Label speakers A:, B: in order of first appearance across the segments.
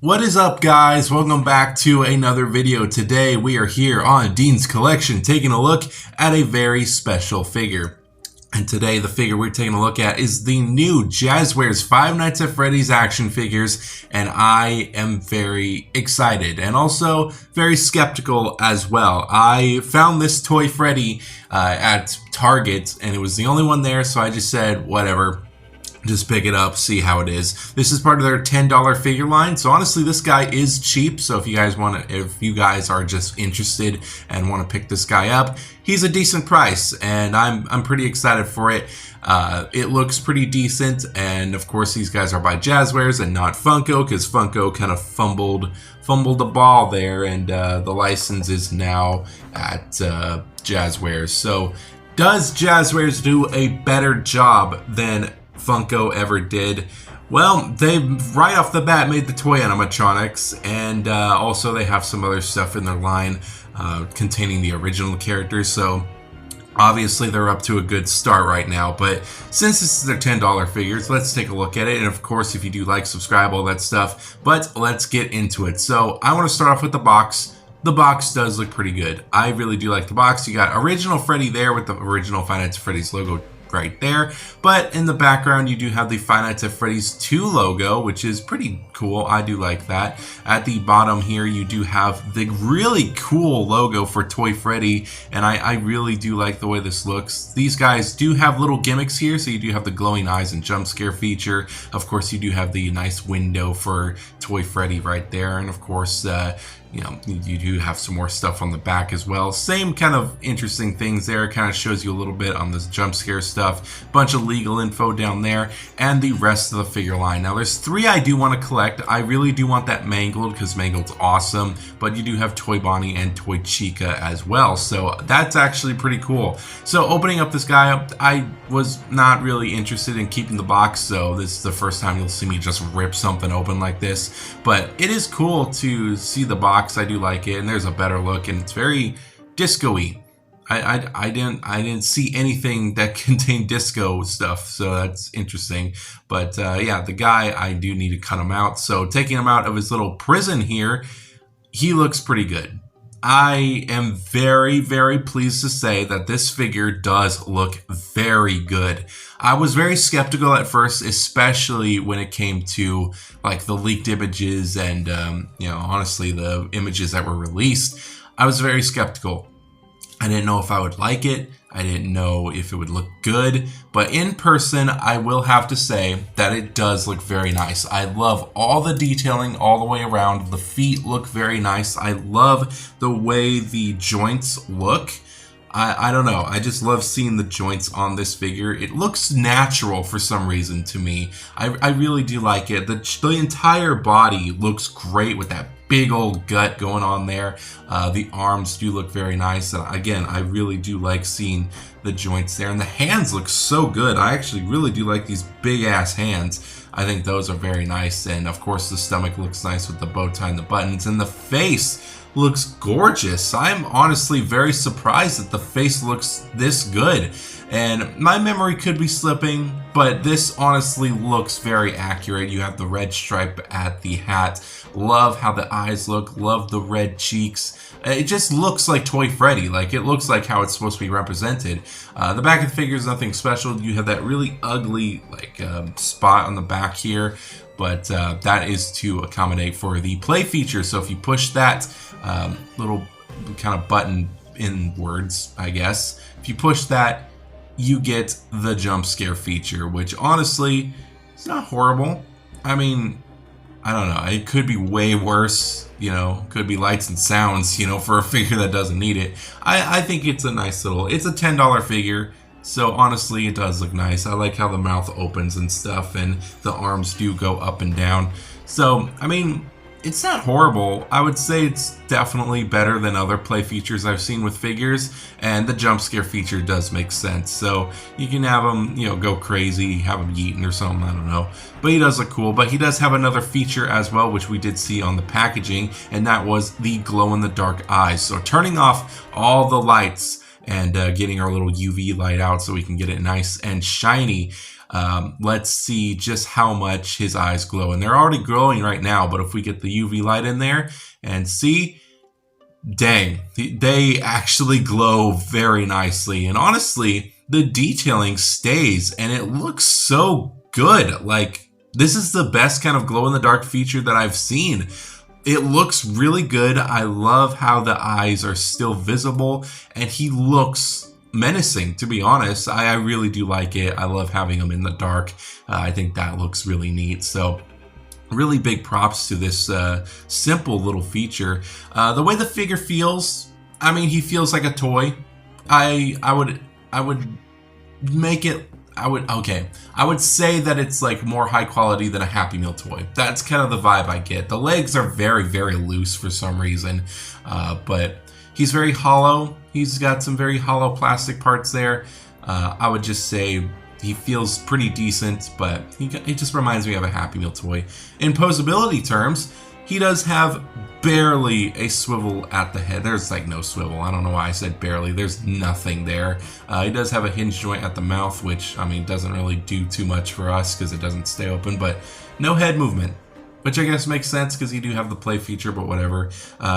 A: What is up, guys? Welcome back to another video. Today we are here on Dean's Collection taking a look at a very special figure. And today the figure we're taking a look at is the new Jazwares Five Nights at Freddy's action figures, and I am very excited and also very skeptical as well. I found this toy Freddy at Target and it was the only one there, so I just said whatever. Just pick it up, see how it is. This is part of their $10 figure line. So honestly, this guy is cheap. So if you guys are just interested and want to pick this guy up, he's a decent price, and I'm pretty excited for it. It looks pretty decent, and of course these guys are by Jazwares and not Funko, because Funko kind of fumbled the ball there, and the license is now at Jazwares. So does Jazwares do a better job than Funko ever did? Well, they right off the bat made the toy animatronics, and also they have some other stuff in their line containing the original characters, so obviously they're up to a good start right now. But since this is their $10 figures, let's take a look at it. And of course, if you do like, subscribe, all that stuff. But let's get into it. So I want to start off with the box. The box does look pretty good. I really do like the box. You got original Freddy there with the original Five Nights at Freddy's logo right there, but in the background you do have the Five Nights at Freddy's 2 logo, which is pretty cool. I do like that. At the bottom here you do have the really cool logo for Toy Freddy, and I really do like the way this looks. These guys do have little gimmicks here, so you do have the glowing eyes and jump scare feature. Of course you do have the nice window for Toy Freddy right there, and of course you do have some more stuff on the back as well. Same kind of interesting things there. Kind of shows you a little bit on this jump scare stuff. Bunch of legal info down there, and the rest of the figure line. Now there's three I do want to collect. I really do want that Mangled, because Mangled's awesome, but you do have Toy Bonnie and Toy Chica as well, so that's actually pretty cool. So opening up this guy up, I was not really interested in keeping the box, so this is the first time you'll see me just rip something open like this, but it is cool to see the box. I do like it, and there's a better look, and it's very disco-y. I didn't see anything that contained disco stuff, so that's interesting. But yeah, the guy, I do need to cut him out. So taking him out of his little prison here, he looks pretty good. I am very, very pleased to say that this figure does look very good. I was very skeptical at first, especially when it came to like the leaked images and honestly the images that were released. I was very skeptical. I didn't know if I would like it. I didn't know if it would look good, but in person, I will have to say that it does look very nice. I love all the detailing all the way around. The feet look very nice. I love the way the joints look. I don't know. I just love seeing the joints on this figure. It looks natural for some reason to me. I really do like it. The entire body looks great with that big old gut going on there. The arms do look very nice. Again, I really do like seeing the joints there. And the hands look so good. I actually really do like these big ass hands. I think those are very nice. And of course the stomach looks nice with the bow tie and the buttons. And the face looks gorgeous. I'm honestly very surprised that the face looks this good. And my memory could be slipping, but this honestly looks very accurate. You have the red stripe at the hat. Love how the eyes look. Love the red cheeks. It just looks like Toy Freddy. Like, it looks like how it's supposed to be represented. The back of the figure is nothing special. You have that really ugly spot on the back here, but that is to accommodate for the play feature. So if you push that little kind of button inwards, I guess, if you push that, you get the jump scare feature, which honestly, it's not horrible. I mean, I don't know, it could be way worse, could be lights and sounds, for a figure that doesn't need it. I think it's a nice it's a $10 figure, so honestly, it does look nice. I like how the mouth opens and stuff, and the arms do go up and down. So, I mean, it's not horrible. I would say it's definitely better than other play features I've seen with figures, and the jump scare feature does make sense. So you can have him, go crazy, have him yeeting or something, I don't know. But he does look cool. But he does have another feature as well, which we did see on the packaging, and that was the glow-in-the-dark eyes. So turning off all the lights and getting our little UV light out so we can get it nice and shiny. Let's see just how much his eyes glow. And they're already glowing right now, but if we get the UV light in there and see, dang, they actually glow very nicely. And honestly, the detailing stays and it looks so good. Like, this is the best kind of glow in the dark feature that I've seen. It looks really good. I love how the eyes are still visible and he looks menacing, to be honest. I really do like it. I love having him in the dark. I think that looks really neat. So really big props to this simple little feature. The way the figure feels, I mean, he feels like a toy. I would make it, I would say that it's like more high quality than a Happy Meal toy. That's kind of the vibe I get. The legs are very, very loose for some reason, but he's very hollow. He's got some very hollow plastic parts there. I would just say he feels pretty decent, but he just reminds me of a Happy Meal toy. In posability terms, he does have barely a swivel at the head. There's like no swivel. I don't know why I said barely. There's nothing there. He does have a hinge joint at the mouth, which, I mean, doesn't really do too much for us because it doesn't stay open, but no head movement, which I guess makes sense because you do have the play feature, but whatever.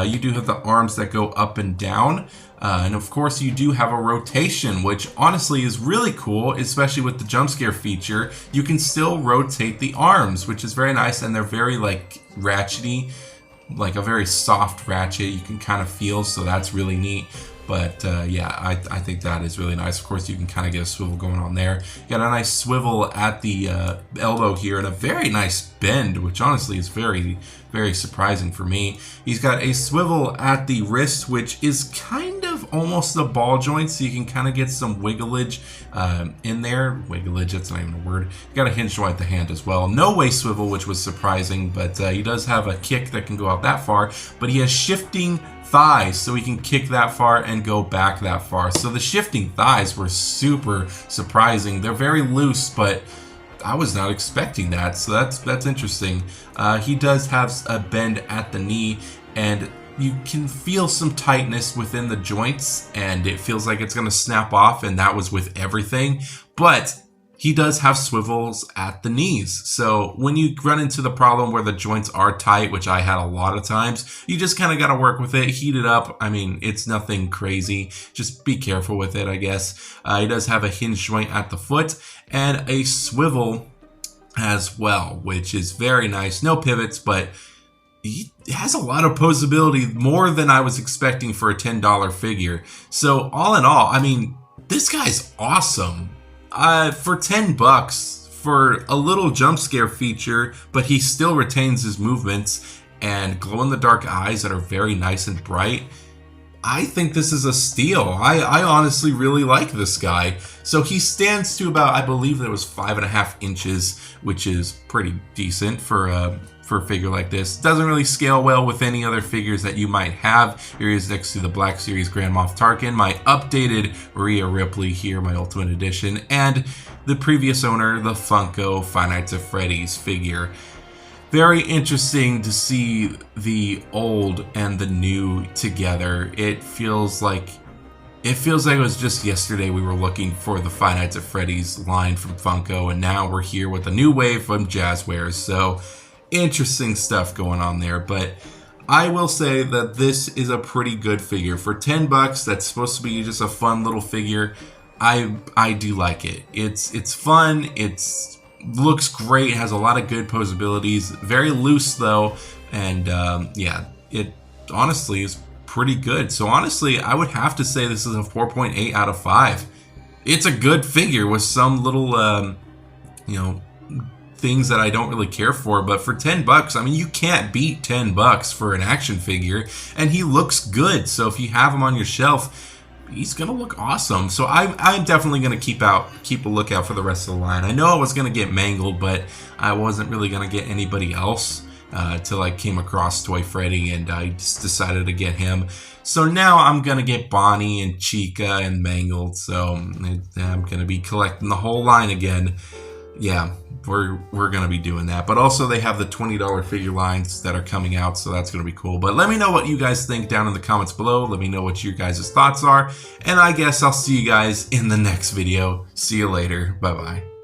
A: You do have the arms that go up and down. And of course you do have a rotation, which honestly is really cool, especially with the Jumpscare feature. You can still rotate the arms, which is very nice, and they're very like ratchety, like a very soft ratchet you can kind of feel, so that's really neat. But yeah, I think that is really nice. Of course, you can kind of get a swivel going on there. You got a nice swivel at the elbow here and a very nice bend, which honestly is very, very surprising for me. He's got a swivel at the wrist, which is kind of almost a ball joint, so you can kind of get some wigglage in there. Wigglage, that's not even a word. You got a hinge joint at the hand as well. No way swivel, which was surprising, but he does have a kick that can go out that far, but he has shifting thighs, so he can kick that far and go back that far. So the shifting thighs were super surprising. They're very loose, but I was not expecting that, so that's interesting. He does have a bend at the knee, and you can feel some tightness within the joints, and it feels like it's going to snap off, and that was with everything. But he does have swivels at the knees. So when you run into the problem where the joints are tight, which I had a lot of times, you just kind of got to work with it, heat it up. I mean, it's nothing crazy. Just be careful with it, I guess. He does have a hinge joint at the foot and a swivel as well, which is very nice. No pivots, but he has a lot of posability, more than I was expecting for a $10 figure. So all in all, I mean, this guy's awesome. For $10 for a little jump scare feature, but he still retains his movements and glow-in-the-dark eyes that are very nice and bright. I think this is a steal. I honestly really like this guy. So he stands to about, I believe that was 5.5 inches, which is pretty decent for a figure like this. Doesn't really scale well with any other figures that you might have. Here he is next to the Black Series Grand Moff Tarkin, my updated Rhea Ripley here, my Ultimate Edition, and the previous owner, the Funko Five Nights at Freddy's figure. Very interesting to see the old and the new together. It feels like it was just yesterday we were looking for the Five Nights at Freddy's line from Funko, and now we're here with a new wave from Jazwares. So interesting stuff going on there, but I will say that this is a pretty good figure for $10. That's supposed to be just a fun little figure. I do like it. It's fun. It's looks great. It has a lot of good posabilities. Very loose though, and yeah, it honestly is pretty good. So honestly, I would have to say this is a 4.8 out of 5. It's a good figure with some little you know, things that I don't really care for, but for $10, I mean, you can't beat $10 for an action figure, and he looks good. So if you have him on your shelf, he's gonna look awesome. So I'm definitely gonna keep a lookout for the rest of the line. I know I was gonna get Mangled, but I wasn't really gonna get anybody else till I came across Toy Freddy, and I just decided to get him. So now I'm gonna get Bonnie and Chica and Mangled. So I'm gonna be collecting the whole line again. Yeah, we're gonna be doing that. But also they have the $20 figure lines that are coming out, so that's gonna be cool. But let me know what you guys think down in the comments below. Let me know what your guys' thoughts are, and I guess I'll see you guys in the next video. See you later. Bye bye.